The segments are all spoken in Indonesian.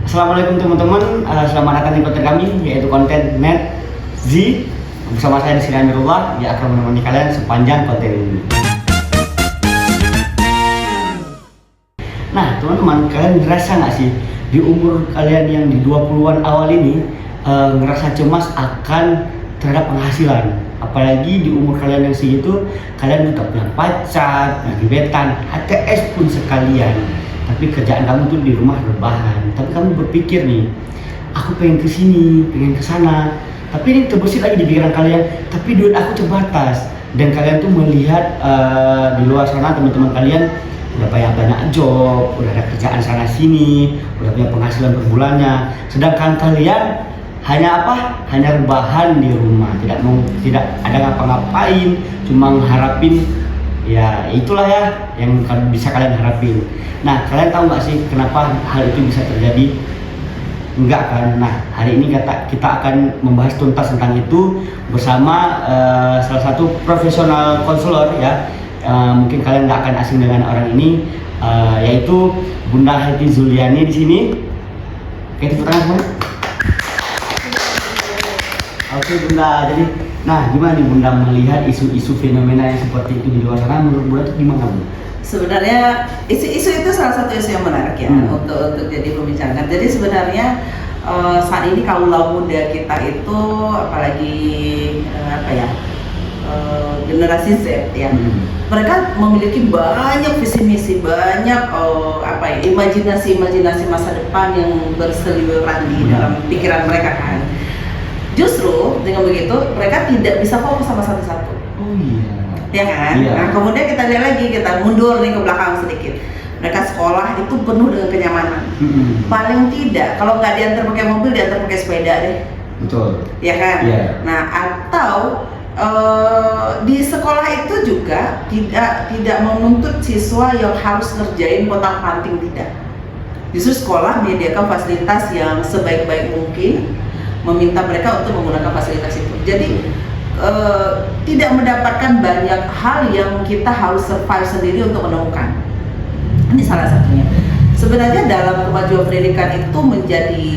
Assalamualaikum teman-teman, selamat datang di konten kami yaitu konten Net Z. Bersama saya di sini Amirullah yang akan menemani kalian sepanjang konten ini. Nah teman-teman, kalian ngerasa nggak sih di umur kalian yang di 20-an awal ini ngerasa cemas akan terhadap penghasilan? Apalagi di umur kalian yang segitu, kalian udah punya pacar, gebetan, HTS pun sekalian. Tapi kerjaan kamu tuh di rumah rebahan. Tapi kamu berpikir nih, aku pengen kesini, pengen kesana. Tapi ini terbesit lagi di pikiran kalian, tapi duit aku terbatas. Dan kalian tuh melihat di luar sana teman-teman kalian udah banyak job, udah ada kerjaan sana sini, udah punya penghasilan per bulannya. Sedangkan kalian hanya apa? Hanya rebahan di rumah, tidak ada ngapa-ngapain, cuma mengharapin ya itulah ya yang bisa kalian harapin. Nah kalian tahu nggak sih kenapa hal itu bisa terjadi? Enggak kan? Nah hari ini kita akan membahas tuntas tentang itu bersama salah satu profesional konselor ya. Mungkin kalian nggak akan asing dengan orang ini, yaitu Bunda Hetty Zuliani di sini. Oke, tepuk tangan semua. Oke Bunda, jadi nah gimana nih Bunda melihat isu-isu fenomena yang seperti itu di luar sana? Menurut Bunda itu gimana Bu? Sebenarnya isu itu salah satu isu yang menarik ya untuk jadi pembicaraan. Jadi sebenarnya saat ini kaula muda kita itu apalagi generasi Z ya, mereka memiliki banyak visi misi, banyak imajinasi masa depan yang berseliweran di dalam pikiran mereka kan. Justru dengan begitu mereka tidak bisa fokus sama satu-satu. Oh iya. Ya kan? Iya. Nah kemudian kita lihat lagi, kita mundur nih ke belakang sedikit. Mereka sekolah itu penuh dengan kenyamanan. Paling tidak kalau nggak diantar pakai mobil, diantar pakai sepeda deh. Betul. Ya kan? Iya. Nah atau di sekolah itu juga tidak menuntut siswa yang harus ngerjain potong-panting, tidak. Justru sekolah menyediakan fasilitas yang sebaik-baik mungkin, meminta mereka untuk menggunakan fasilitas itu. Jadi tidak mendapatkan banyak hal yang kita harus survive sendiri untuk menemukan. Ini salah satunya. Sebenarnya dalam kemajuan pendidikan itu menjadi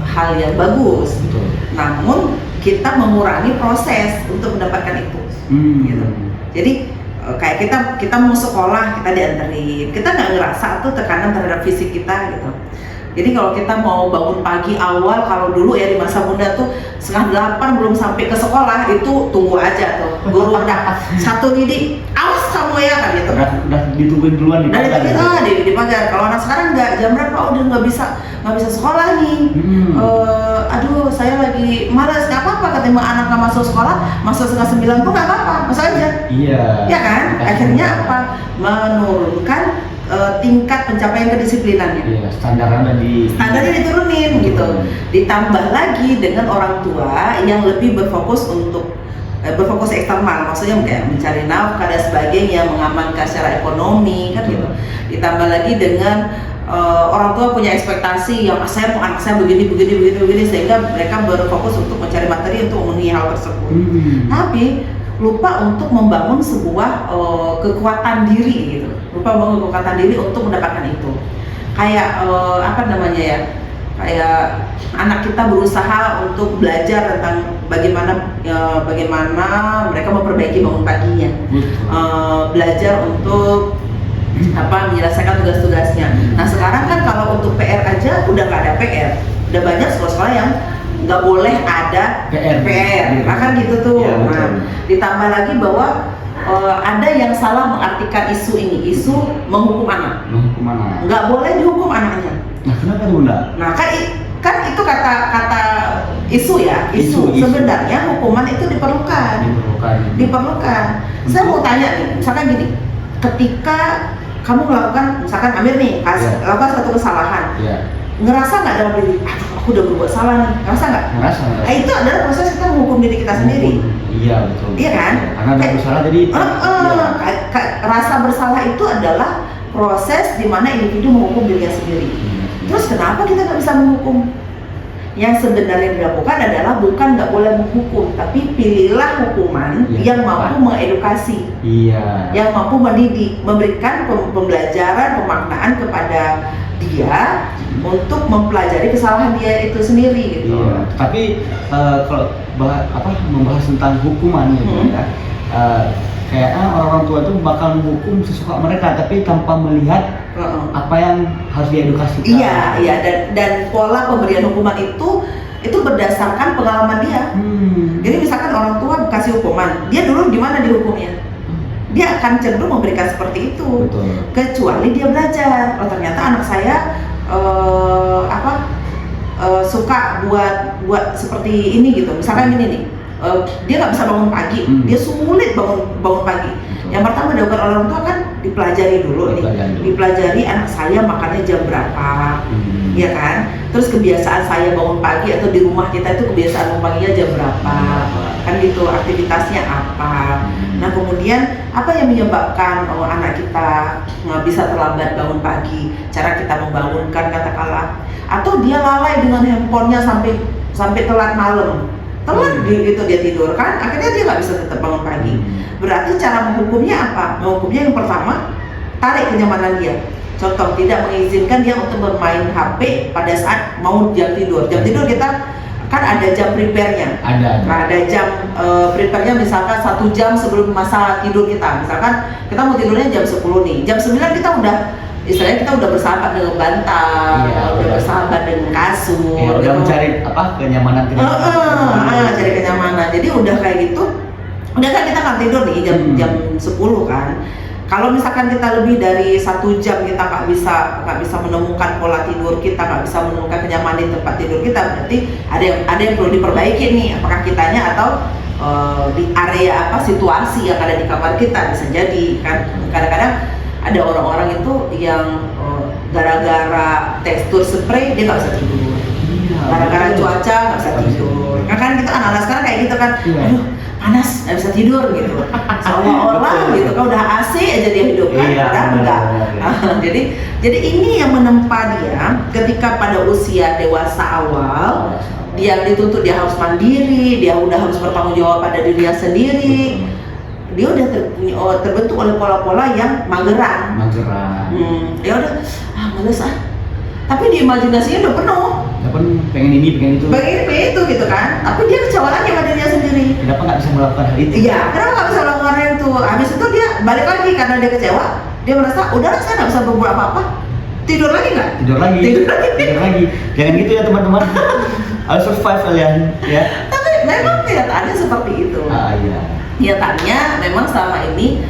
hal yang bagus. Betul. Namun kita mengurangi proses untuk mendapatkan itu. Gitu. Jadi kayak kita mau sekolah, kita dianterin, kita nggak ngerasa tuh tekanan terhadap fisik kita gitu. Jadi kalau kita mau bangun pagi awal, kalau dulu ya di masa Bunda tuh 7:30 belum sampai ke sekolah, itu tunggu aja tuh. Guru udah satu didik, awas kamu ya kan gitu. Udah ditungguin duluan di pagar. Di pagar. Kalau anak sekarang nggak, jam berapa udah nggak bisa sekolah nih. Aduh saya lagi malas, nggak apa-apa ketimbang anak nggak masuk sekolah, masuk 8:30 pun nggak apa-apa, masuk aja. Iya. Ya kan? Akhirnya apa? Menurunkan tingkat pencapaian kedisiplinannya. Iya, standarnya diturunin gitu. Ditambah lagi dengan orang tua yang lebih berfokus untuk berfokus eksternal, maksudnya kayak mencari nafkah dan sebagainya, mengamankan secara ekonomi kan gitu. Ditambah lagi dengan orang tua punya ekspektasi yang saya mau anak saya begini sehingga mereka berfokus untuk mencari materi untuk memenuhi hal tersebut. Tapi lupa untuk membangun sebuah kekuatan diri gitu. Lupa membangun kekuatan diri untuk mendapatkan itu. Kayak kayak anak kita berusaha untuk belajar tentang bagaimana mereka memperbaiki bangun paginya. Belajar untuk menyelesaikan tugas-tugasnya. Nah sekarang kan kalau untuk PR aja udah nggak ada PR. Udah banyak sekolah-sekolah yang nggak boleh ada PR. Bahkan gitu tuh. Ya, nah, ditambah lagi bahwa ada yang salah mengartikan isu ini, isu menghukum anak. Nggak boleh dihukum anaknya. Nah kenapa tuh Bunda? Nah kan itu kata isu ya, isu. Sebenarnya hukuman itu diperlukan. Saya mau tanya nih, misalkan gini, ketika kamu melakukan, misalkan Amir nih, lakukan satu kesalahan, ngerasa nggak dalam diri, aku udah berbuat salah nih, ngerasa nggak? Ngerasa. Nah itu adalah proses kita menghukum diri kita sendiri. Iya betul. Iya kan? Karena ada bersalah jadi. Rasa bersalah itu adalah proses di mana individu menghukum dirinya sendiri. Terus kenapa kita nggak bisa menghukum? Yang sebenarnya dilakukan adalah bukan nggak boleh menghukum, tapi pilihlah hukuman yang mampu mengedukasi, yang mampu mendidik, memberikan pembelajaran, pemaknaan kepada dia untuk mempelajari kesalahan dia itu sendiri gitu. Iya. Tapi kalau membahas tentang hukuman gitu ya, kayaknya orang tua itu bakal menghukum sesuka mereka, tapi tanpa melihat apa yang harus diedukasikan. Iya, dan pola pemberian hukuman itu berdasarkan pengalaman dia. Jadi misalkan orang tua kasih hukuman, dia dulu gimana dihukumnya? Dia akan cenderung memberikan seperti itu. Betul. Kecuali dia belajar. Oh ternyata anak saya suka buat seperti ini gitu. Misalkan gini nih, dia nggak bisa bangun pagi, dia sulit bangun pagi. Yang pertama dilakukan oleh orang tua kan dipelajari dulu nih, dipelajari anak saya makannya jam berapa, ya kan? Terus kebiasaan saya bangun pagi atau di rumah kita itu kebiasaan bangun paginya jam berapa, kan gitu, aktivitasnya apa. Nah kemudian apa yang menyebabkan anak kita nggak bisa terlambat bangun pagi, cara kita membangunkan katakanlah, atau dia lalai dengan handphonenya sampai telat malam. Telat gitu dia tidur kan, akhirnya dia nggak bisa tetap bangun pagi. Berarti cara menghukumnya apa? Menghukumnya yang pertama, tarik kenyamanan dia. Contoh, tidak mengizinkan dia untuk bermain HP pada saat mau jam tidur. Jam tidur kita kan ada jam prepare-nya. Ada jam prepare-nya misalkan 1 jam sebelum masa tidur kita. Misalkan kita mau tidurnya jam 10 nih. Jam 9 kita udah istilahnya kita udah bersahabat dengan bantal, udah bersahabat dengan kasur, udah mencari kenyamanan. Cari kenyamanan. Jadi udah kayak gitu, udah kan kita kan tidur nih jam 10 kan. Kalau misalkan kita lebih dari 1 jam kita nggak bisa menemukan pola tidur kita, nggak bisa menemukan kenyamanan di tempat tidur kita, berarti ada yang perlu diperbaiki nih. Apakah kitanya atau di area situasi yang ada di kamar kita, bisa jadi kan. Kadang-kadang ada orang-orang itu yang gara-gara tekstur spray dia nggak bisa tidur, gara-gara cuaca nggak bisa tidur. Kan kita anak-anak sekarang kayak gitu kan, aduh panas nggak bisa tidur gitu, seolah-olah gitu kan udah AC aja dia hidup kan, padahal enggak. Jadi ini yang menempa dia ketika pada usia dewasa awal, dia dituntut dia harus mandiri, dia udah harus bertanggung jawab pada dirinya sendiri. Dia udah terbentuk oleh pola-pola yang mageran. Ya udah, males Tapi di imajinasinya udah penuh. Pengen ini, pengen itu. Pengen itu gitu kan. Tapi dia kecewa lagi sama dirinya sendiri. Kenapa nggak bisa melakukan hal itu? Iya, kenapa nggak bisa melakukan hal itu? Habis itu dia balik lagi karena dia kecewa. Dia merasa, udahlah saya nggak bisa berbuat apa-apa. Tidur lagi nggak? Tidur lagi. Jangan gitu ya teman-teman. Harus survive kalian, ya. Tapi memang kenyataannya seperti itu. Iya. Nyatanya memang selama ini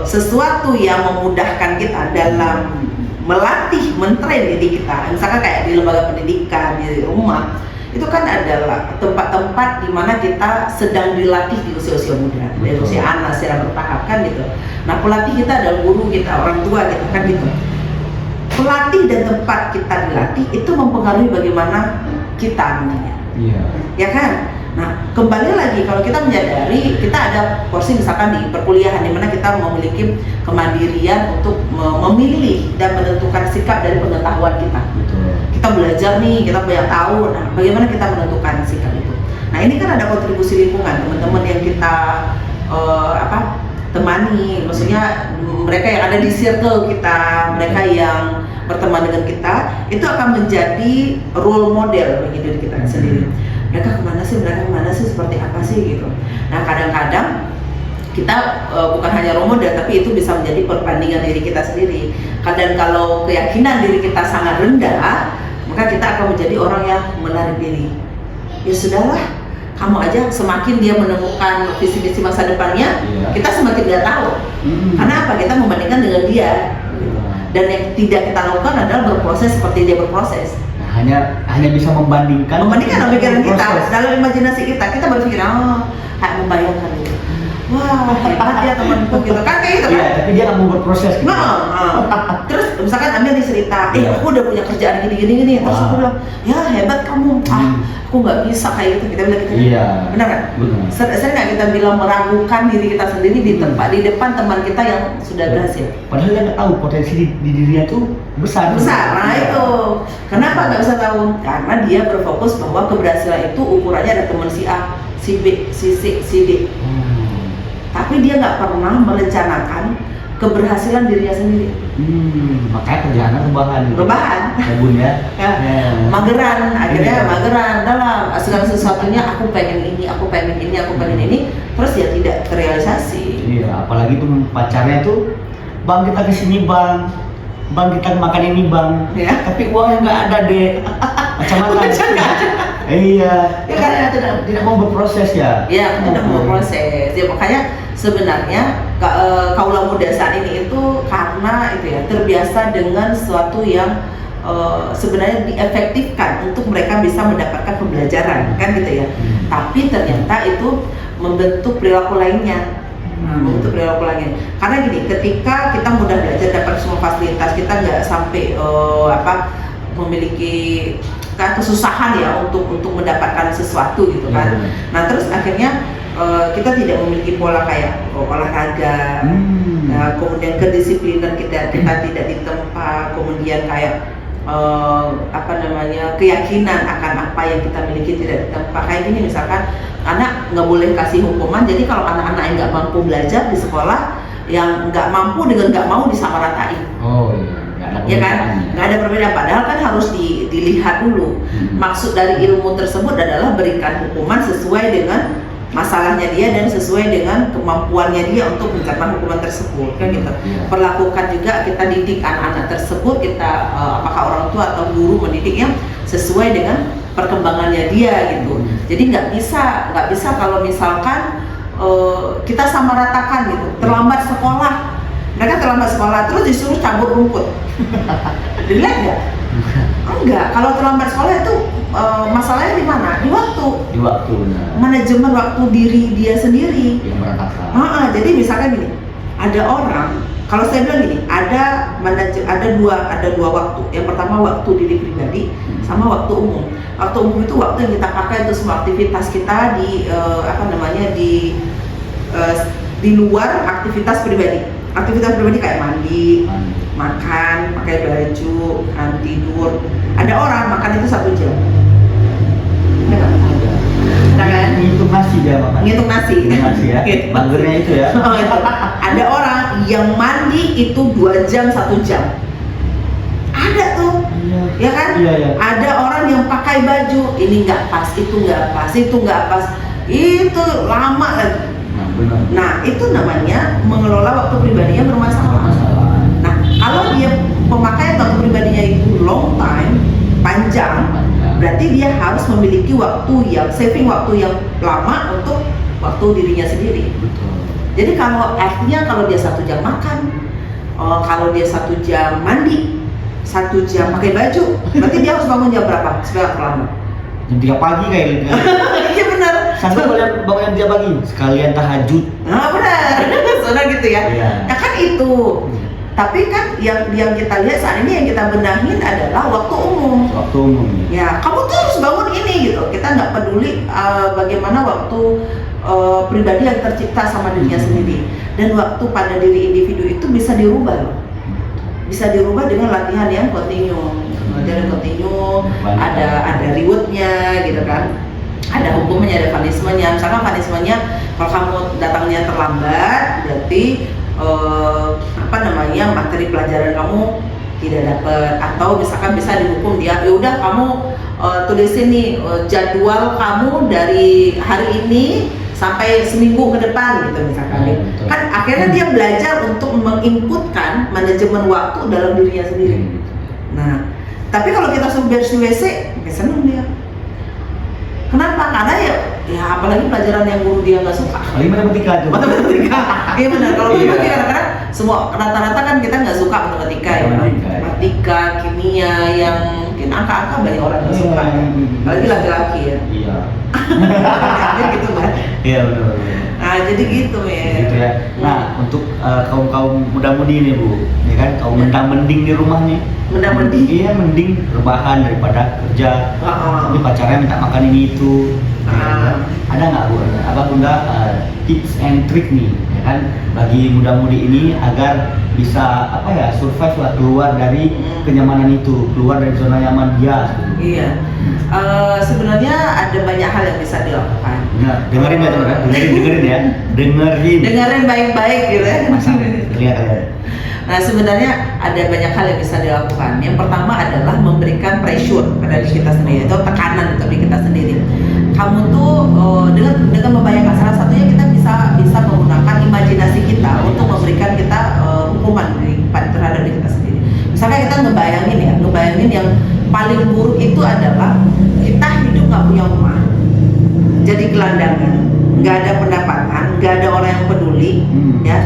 sesuatu yang memudahkan kita dalam melatih, mentrain diri kita, misalkan kayak di lembaga pendidikan, di rumah, itu kan adalah tempat-tempat di mana kita sedang dilatih di usia-usia muda, di usia anak secara bertahap kan gitu. Nah pelatih kita adalah guru kita, orang tua kita kan gitu. Pelatih dan tempat kita dilatih itu mempengaruhi bagaimana kita nantinya. Iya. Ya kan? Nah, kembali lagi kalau kita menyadari kita ada porsi misalkan di perkuliahan di mana kita memiliki kemandirian untuk memilih dan menentukan sikap dari pengetahuan kita. Betul. Kita belajar nih, kita banyak tahu. Nah, bagaimana kita menentukan sikap itu? Nah, ini kan ada kontribusi lingkungan, teman-teman yang kita temani, maksudnya mereka yang ada di circle kita, mereka yang berteman dengan kita, itu akan menjadi role model bagi diri kita sendiri. Mereka kemana sih, seperti apa sih gitu. Nah kadang-kadang kita bukan hanya role model, tapi itu bisa menjadi perbandingan diri kita sendiri. Dan kalau keyakinan diri kita sangat rendah, maka kita akan menjadi orang yang menarik diri. Ya sudahlah, kamu aja, semakin dia menemukan visi-visi masa depannya, kita semakin nggak tahu. Karena apa? Kita membandingkan dengan dia. Dan yang tidak kita lakukan adalah berproses seperti dia berproses. Hanya bisa membandingkan dalam pikiran kita, dalam imajinasi kita berpikir, kayak membayangkan gitu. Wah, hebat ya temanku gitu kan, kayak gitu kan. Iya, tapi dia nggak mau berproses gitu. Terus misalkan Amel cerita, aku udah punya kerjaan gini. Terus aku bilang, ya hebat kamu. Aku nggak bisa kayak gitu. Kita bilang gitu. Iya. Benar kan? Sering nggak kita bilang meragukan diri kita sendiri di depan teman kita yang sudah berhasil. Padahal dia nggak tahu potensi di dirinya tuh besar. Nah itu. Kenapa nggak bisa tahu? Karena dia berfokus bahwa keberhasilan itu ukurannya ada teman si A, si B, si C, si D. Tapi dia nggak pernah merencanakan keberhasilan dirinya sendiri. Makanya kerjaannya rebahan. Rebahan. Ya Bun ya. Mageran, akhirnya Iya. mageran dalam segala sesuatunya, aku pengen ini, aku pengen ini, terus ya tidak terrealisasi. Iya, apalagi tuh pacarnya tuh, bang kita kesini bang kita makan ini bang, Ya. tapi uangnya nggak ada deh. Macam mana? Uangnya nggak ada. Iya, Ya, karena tidak mau berproses ya. Ya, tidak mau proses. Ya makanya sebenarnya kaula muda saat ini itu karena itu ya terbiasa dengan sesuatu yang sebenarnya diefektifkan untuk mereka bisa mendapatkan pembelajaran, kan gitu ya. Tapi ternyata itu membentuk perilaku lainnya. Membentuk perilaku lainnya. Karena gini, ketika kita mudah belajar, dapat semua fasilitas, kita nggak sampai memiliki kesusahan ya untuk mendapatkan sesuatu gitu kan. Nah terus akhirnya kita tidak memiliki pola kayak olahraga, nah, kemudian kedisiplinan kita tidak ditempa, kemudian kayak keyakinan akan apa yang kita miliki tidak ditempa. Kayak gini misalkan anak nggak boleh kasih hukuman, jadi kalau anak-anak yang nggak mampu belajar di sekolah, yang nggak mampu dengan nggak mau disamaratain. Oh iya. Ya kan, nggak ada perbedaan. Padahal kan harus dilihat dulu. Maksud dari ilmu tersebut adalah berikan hukuman sesuai dengan masalahnya dia dan sesuai dengan kemampuannya dia untuk mencapai hukuman tersebut, kan gitu. Perlakukan juga, kita didik anak-anak tersebut, kita apakah orang tua atau guru mendidiknya sesuai dengan perkembangannya dia gitu. Jadi nggak bisa kalau misalkan kita samaratakan gitu, terlambat sekolah. Mereka terlambat sekolah terus disuruh cabut rumput. Dilihat nggak? Enggak. Kalau terlambat sekolah itu masalahnya di mana? Di waktu. Di waktu. Manajemen waktu diri dia sendiri. Yang berantakan. Jadi misalkan gini, ada orang. Kalau saya bilang gini, ada dua waktu. Yang pertama waktu diri pribadi, sama waktu umum. Waktu umum itu waktu yang kita pakai untuk semua aktivitas kita di luar aktivitas pribadi. Aktivitas pribadi kayak mandi, makan, pakai baju, tidur. Ada orang makan itu 1 jam. Ada kan? Ngitung nasi dia makan. Ngitung nasi ya. Magernya itu ya. Ada orang yang mandi itu 2 jam, 1 jam. Ada tuh. Ya kan? Iya. Ada orang yang pakai baju, ini nggak pas, itu nggak pas, itu nggak pas. Itu lama lagi. Nah, itu namanya mengelola waktu pribadinya bermasalah. Nah, kalau dia pemakaian waktu pribadinya itu long time, panjang, berarti dia harus memiliki saving waktu yang lama untuk waktu dirinya sendiri. Jadi artinya kalau dia 1 jam makan, kalau dia 1 jam mandi, 1 jam pakai baju, berarti dia harus bangun jam berapa supaya terlambat? Jam 3 pagi kayaknya. Iya benar. Sanggup bangun jam 3 pagi, sekalian tahajud. Nah benar, sudah gitu ya. Iya. Ya kan itu. Tapi kan yang kita lihat saat ini yang kita benahin adalah waktu umum. Waktu umum. Ya, kamu tuh harus bangun ini gitu. Kita nggak peduli bagaimana waktu pribadi yang tercipta sama dirinya sendiri. Dan waktu pada diri individu itu bisa dirubah loh. Bisa dirubah dengan latihan yang kontinu. Latihan kontinu, ada rewardnya gitu kan. Ada hukumnya, ada punishment-nya. Misalkan punishment-nya kalau kamu datangnya terlambat, berarti materi pelajaran kamu tidak dapat, atau misalkan bisa dihukum dia, ya udah kamu tulisin nih jadwal kamu dari hari ini sampai seminggu ke depan gitu misalkan. Kan akhirnya dia belajar untuk menginputkan manajemen waktu dalam dirinya sendiri. Nah, tapi kalau kita suruh bersih WC, seneng dia. Kenapa? Karena ya apalagi pelajaran yang guru dia nggak suka. Matematika tuh. Matematika. Iya benar. Kalau matematika kadang-kadang semua rata-rata kan kita nggak suka matematika ya. Matematika, kimia yang mungkin angka-angka banyak orang nggak suka. Apalagi laki-laki ya. Iya. Gitu kan. Iya benar. Nah jadi gitu ya. Gitu ya. Nah untuk kaum muda-mudi nih Bu, ya kan kaum mending di rumahnya. Mending. Iya mending rebahan daripada kerja. Tapi pacarnya minta makan ini itu. Ada nggak Bu? Apa Bunda tips and trick nih, ya kan bagi muda-mudi ini agar bisa survive lah, keluar dari kenyamanan itu, keluar dari zona nyaman dia. Iya. Sebenarnya ada banyak hal yang bisa dilakukan. Dengerin ya teman-teman, dengerin ya, dengerin baik-baik gitu ya. telinga kalian. Nah sebenarnya ada banyak hal yang bisa dilakukan. Yang pertama adalah memberikan pressure pada diri kita sendiri atau tekanan untuk diri kita sendiri. Kamu tuh dengan membayangkan, salah satunya kita bisa menggunakan imajinasi kita untuk memberikan kita hukuman terhadap diri kita sendiri. Misalnya kita ngebayangin yang paling buruk itu adalah kita hidup nggak punya rumah, jadi gelandangan, nggak ada pendapatan, nggak ada orang yang peduli, ya.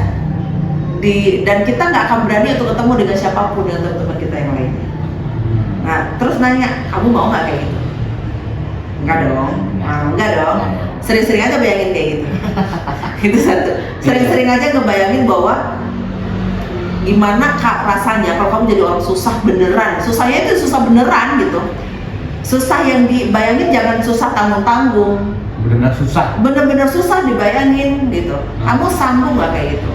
Dan kita nggak akan berani untuk ketemu dengan siapapun, dengan teman-teman kita yang lain. Nah, terus nanya, kamu mau nggak kayak gitu? Enggak dong. Enggak dong. Sering-sering aja bayangin kayak gitu. Itu satu. Sering-sering aja ngebayangin bahwa gimana rasanya kalau kamu jadi orang susah beneran. Susahnya itu susah beneran gitu. Susah yang dibayangin, jangan susah tanggung-tanggung. Benar susah. Bener-bener susah dibayangin gitu. Kamu sanggup nggak kayak gitu?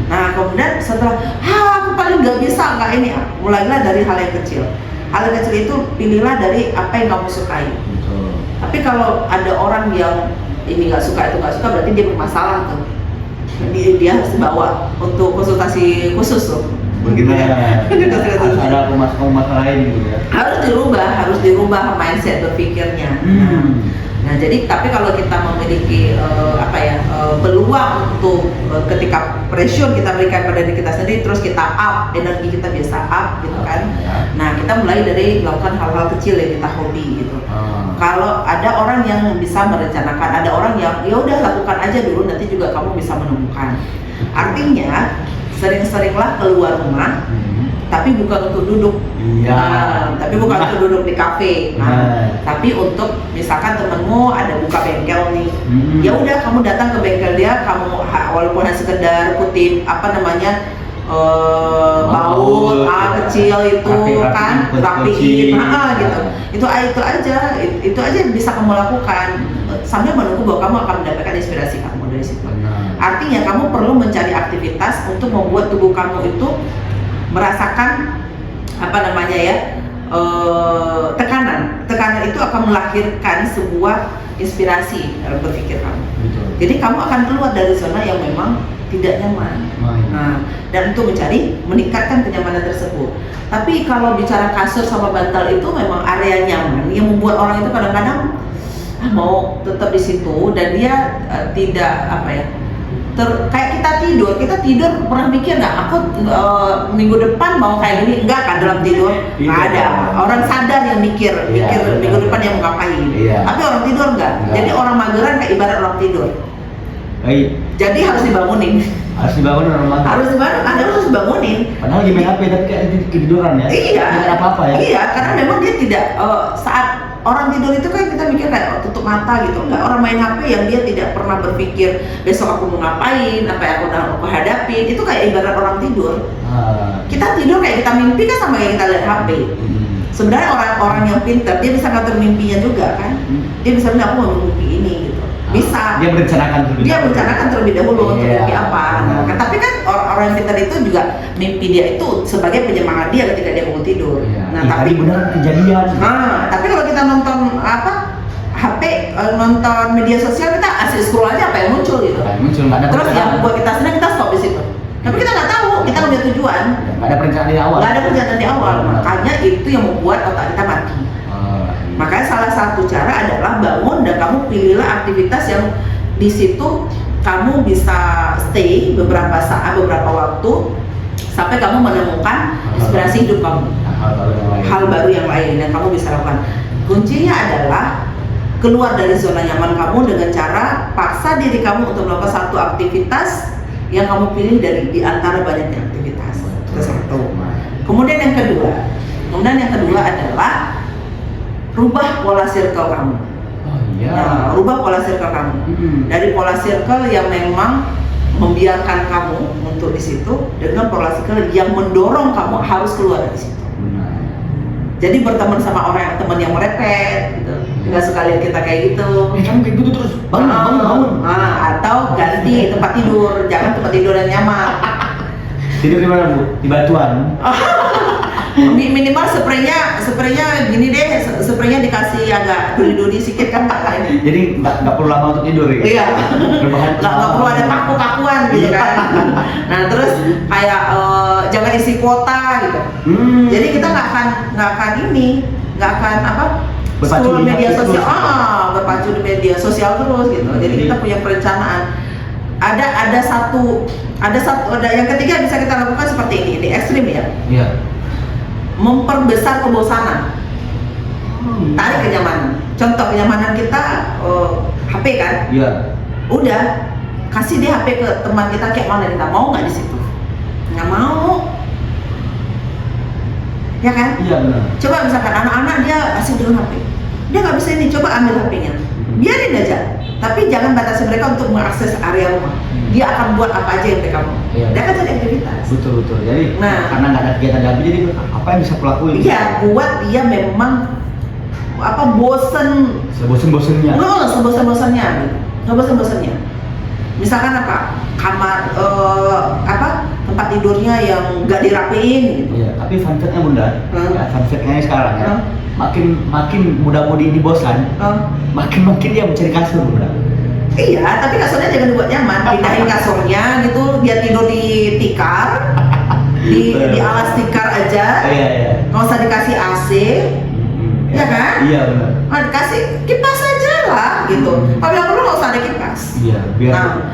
Nah kemudian setelah, aku paling nggak bisa nggak ini. Mulailah dari hal yang kecil. Hal yang kecil itu pilihlah dari apa yang kamu sukai. Betul. Tapi kalau ada orang yang ini nggak suka, itu nggak suka, berarti dia bermasalah tuh. Dia harus dibawa untuk konsultasi khusus tuh. Begitu ya. Harus ada masalah lain gitu ya. Harus dirubah mindset berpikirnya. Nah, jadi tapi kalau kita memiliki peluang untuk ketika pressure kita berikan pada diri kita sendiri, terus kita up, energi kita biasa up gitu kan. Nah, kita mulai dari melakukan hal-hal kecil yang kita hobi gitu. Kalau ada orang yang bisa merencanakan, ada orang yang ya udah lakukan aja dulu, nanti juga kamu bisa menemukan. Artinya sering-seringlah keluar rumah, tapi bukan untuk duduk. Tapi bukan untuk duduk di kafe. Tapi untuk misalkan temenmu ada buka bengkel nih, ya udah kamu datang ke bengkel dia, kamu walaupun hanya sekedar kutip baut kecil itu kan rapiin, gitu. Itu aja yang bisa kamu lakukan sambil menunggu bahwa kamu akan mendapatkan inspirasi kamu dari situ. Artinya kamu perlu mencari aktivitas untuk membuat tubuh kamu itu merasakan tekanan itu akan melahirkan sebuah inspirasi dalam berpikir kamu. Jadi kamu akan keluar dari zona yang memang tidak nyaman. Nah, dan untuk meningkatkan kenyamanan tersebut. Tapi kalau bicara kasur sama bantal itu memang area nyaman yang membuat orang itu kadang-kadang mau tetap di situ, dan dia kayak kita tidur pernah mikir nggak aku minggu depan mau kayak gini, enggak kan dalam tidur nggak ada orang sadar yang mikir minggu depan yang mau ngapain, tapi orang tidur enggak. Jadi orang mageran kayak ibarat orang tidur. Jadi harus dibangunin orang mager. Harus dibangunin. Padahal lagi main HP tapi kayak ketiduran ya. Tidak apa-apa ya. Iya, karena memang dia tidak saat orang tidur itu kan kita mikir kayak tutup mata gitu. Enggak, orang main HP yang dia tidak pernah berpikir besok aku mau ngapain, apa yang aku hadapin, itu kayak ibarat orang tidur. Kita tidur kayak kita mimpi kan sama kayak kita lihat HP. Sebenarnya orang-orang yang pintar dia bisa ngatur mimpinya juga kan. Dia bisa bilang aku mau mimpi ini gitu. Bisa. Dia merencanakan terlebih dahulu untuk mimpi apa. Nah, tapi kan orang yang pintar itu juga mimpi dia itu sebagai penyemangat dia ketika dia mau tidur. Nah, tapi benar kejadian. Tapi kalau kita nonton HP, nonton media sosial, kita asik scroll aja apa yang muncul gitu. Terus yang buat kita senang, kita stop di situ. Tapi kita nggak tahu, kita nggak punya tujuan. Nggak ada perencanaan di awal. Makanya itu yang membuat otak kita mati. Makanya salah satu cara adalah bangun dan kamu pilihlah aktivitas yang di situ kamu bisa stay beberapa saat, beberapa waktu sampai kamu menemukan inspirasi hidup kamu. Hal baru yang lain yang kamu bisa lakukan. Kuncinya adalah keluar dari zona nyaman kamu dengan cara paksa diri kamu untuk melakukan satu aktivitas yang kamu pilih dari di antara banyaknya aktivitas. Itu satu. Kemudian yang kedua adalah rubah pola circle kamu. Rubah pola circle kamu. Dari pola circle yang memang membiarkan kamu untuk di situ dengan pola circle yang mendorong kamu harus keluar dari situ. Jadi berteman sama teman yang merepet gitu. Nggak suka lihat kita kayak gitu. Kamu kayak gitu terus bangun. Atau ganti tempat tidur, jangan tempat tidur yang nyaman. Tidur di mana, Bu? Di batuan. Minimal spraynya gini deh, spray tidurnya dikasih agak duri-duri sedikit kan nggak lain. Jadi nggak perlu lama untuk tidur ya. Iya. Berbahan Nggak perlu ada kaku-kakuan gitu kan. Nah terus kayak jangan isi kuota gitu. Jadi kita nggak akan apa Berpacu scroll di media HP sosial, terus. berpacu di media sosial terus gitu. Jadi kita punya perencanaan. Ada satu yang ketiga bisa kita lakukan seperti ini ekstrim ya. Iya. Memperbesar kebosanan. Tarik kenyamanan. Contoh kenyamanan kita HP kan. Iya. Udah kasih dia HP ke teman kita kayak mana kita mau nggak di situ? Nggak mau. Ya kan? Iya benar. Coba misalkan anak-anak dia asik dengan HP, dia nggak bisa ini, coba ambil HP-nya, biarin aja. Tapi jangan batasi mereka untuk mengakses area rumah. Dia akan buat apa aja yang mereka mau. Iya. Dia akan cari aktivitas. Betul. Jadi karena nggak ada kegiatan lagi, jadi apa yang bisa kulakuin? Iya, buat dia memang bosen. Sebosen-bosennya. Sebosen-bosennya, sebosen-bosennya. Misalkan apa? Kamar tempat tidurnya yang nggak dirapiin gitu. Iya, tapi fun fact-nya Bunda, ya, fun fact-nya sekarang ya, makin muda-mudi ini bosan, makin dia mencari kasur Bunda. Iya, tapi kasurnya jangan dibuat nyaman, pindahin kasurnya gitu, dia tidur di tikar, di alas tikar aja, Iya. nggak usah dikasih AC, ya kan? Iya benar. Dikasih kipas aja lah gitu. Kalau perlu nggak usah ada kipas. Iya,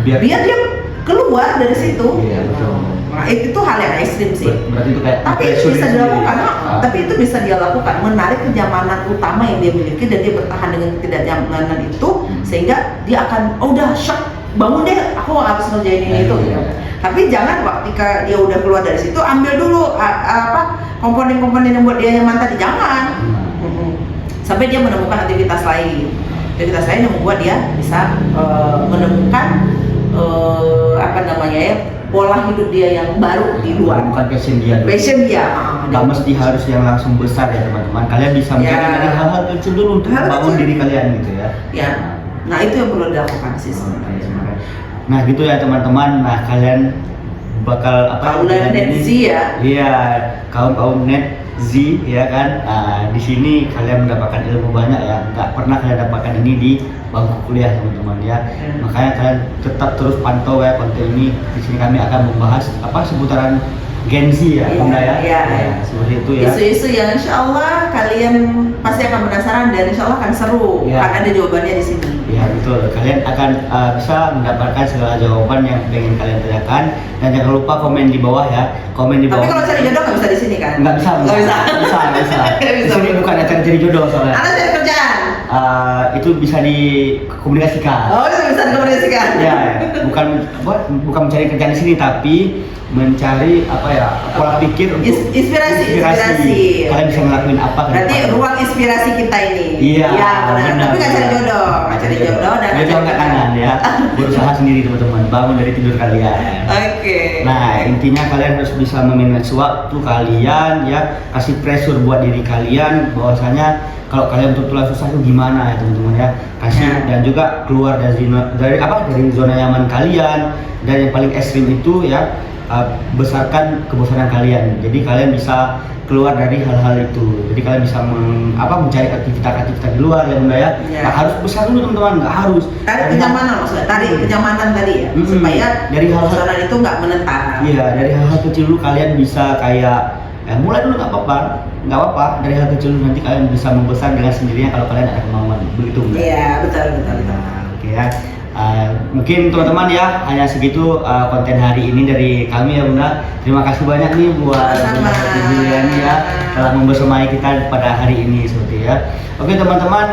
biar dia keluar dari situ. Iya betul. Nah, itu hal yang ekstrim sih. Berarti itu kayak Tapi itu bisa dilakukan, tapi itu bisa dia lakukan, menarik kenyamanan utama yang dia miliki dan dia bertahan dengan ketidaknyamanan itu sehingga dia akan udah shock, bangun deh, aku harus ngerjain ini itu gitu. Tapi jangan ketika dia udah keluar dari situ ambil dulu komponen-komponen yang buat dia nyaman tadi, jangan. Sampai dia menemukan aktivitas lain yang membuat dia bisa menemukan pola hidup dia yang baru di luar. Bukan passion dia. Gak mesti harus yang langsung besar ya teman-teman. Kalian bisa mencari dari hal-hal kecil dulu untuk membangun diri kalian gitu ya. Ya. Nah itu yang perlu dilakukan sih sebenarnya. Nah gitu ya teman-teman. Nah kalian bakal kaum net Z ya? Iya, kaum net Z ya kan. Di sini kalian mendapatkan ilmu banyak ya. Nggak pernah kalian dapatkan ini di bangku kuliah teman-teman ya. Makanya kalian tetap terus pantau ya konten ini. Di sini kami akan membahas seputaran Gen Z ya, Bunda ya. Iya. Seperti itu ya. Isu-isu yang insya Allah kalian pasti akan penasaran dan insya Allah akan seru karena ada jawabannya di sini. Ya betul. Kalian akan bisa mendapatkan segala jawaban yang ingin kalian tanyakan dan jangan lupa komen di bawah ya. Komen di bawah. Tapi kalau cari jodoh nggak bisa di sini kan? Nggak bisa. Di sini bukan acara cari jodoh soalnya. Ada cari kerjaan. Itu bisa dikomunikasikan. Oh, itu bisa dikomunikasikan. Ya, bukan mencari kerjaan di sini tapi mencari pola pikir untuk inspirasi. Kalian bisa ngelakuin apa? Berarti ruang inspirasi kita ini. Iya. Benar. Tapi nggak cari jodoh, dan nggak tangan ya. Berusaha sendiri teman-teman, bangun dari tidur kalian. Oke. Nah intinya kalian harus bisa memanage waktu kalian ya, kasih pressure buat diri kalian bahwasanya kalau kalian betul-betul susah itu gimana ya teman-teman ya, kasih dan juga keluar dari zona nyaman kalian, dan yang paling ekstrim itu ya besarkan kebosanan kalian. Jadi kalian bisa keluar dari hal-hal itu. Jadi kalian bisa mencari aktivitas di luar ya Bunda ya. Nggak harus besar dulu teman-teman, nggak harus. Tarik kenyamanan maksudnya, tarik kenyamanan tadi ya, supaya dari hal-hal itu nggak menentang. Iya, dari hal-hal kecil dulu kalian bisa kayak mulai dulu nggak apa-apa. Dari hal kecil dulu nanti kalian bisa membesar dengan sendirinya kalau kalian ada kemauan. Begitu Bunda? Iya, betul. Nah, oke ya. Mungkin teman-teman ya hanya segitu konten hari ini dari kami ya Bunda. Terima kasih banyak nih buat Bunda Juliani ya telah membersamai kita pada hari ini seperti ya. Oke teman-teman,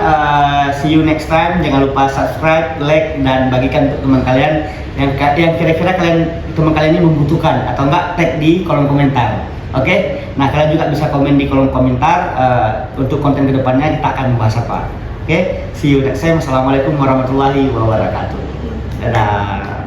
see you next time. Jangan lupa subscribe, like dan bagikan untuk teman kalian yang kira-kira teman kalian ini membutuhkan atau enggak, tag di kolom komentar. Oke, nah kalian juga bisa komen di kolom komentar untuk konten kedepannya kita akan membahas apa. Oke, see you next time. Assalamualaikum warahmatullahi wabarakatuh. Dadah.